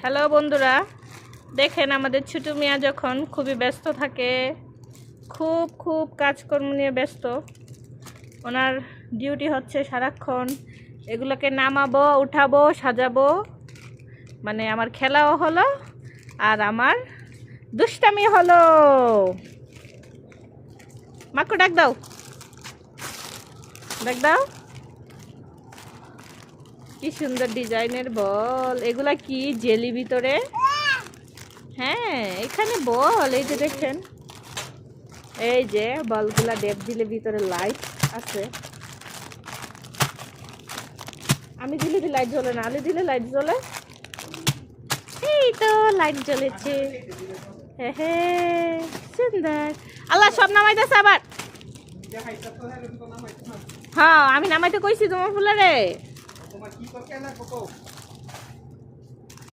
Hello বন্ধুরা, দেখেন আমাদের ছোট মিয়া যখন খুবই ব্যস্ত থাকে, খুব কাজকর্ম নিয়ে ব্যস্ত। ওনার ডিউটি হচ্ছে সারাক্ষণ এগুলোকে নামাবো, উঠাবো, সাজাবো। মানে আমার খেলাও হলো আর আমার দুষ্টামি হলো। মাকু ডাক দাও, ডাক দাও। কি সুন্দর ডিজাইনের বল, এগুলা কি জেলি ভিতরে? হ্যাঁ, এখানে বল, এই যে দেখেন, এই যে বলগুলা ডেপ দিলে ভিতরে লাইট আছে। আমি দিলে কি লাইট জ্বলে না? আলি দিলে লাইট জ্বলে। এই তো লাইট জ্বলেছে। হ্যাঁ, সুন্দর। আল্লাহ সব নামাইতেছে আবার। হ্যাঁ, আমি নামাইতে কইছি তোমার ফুলারে।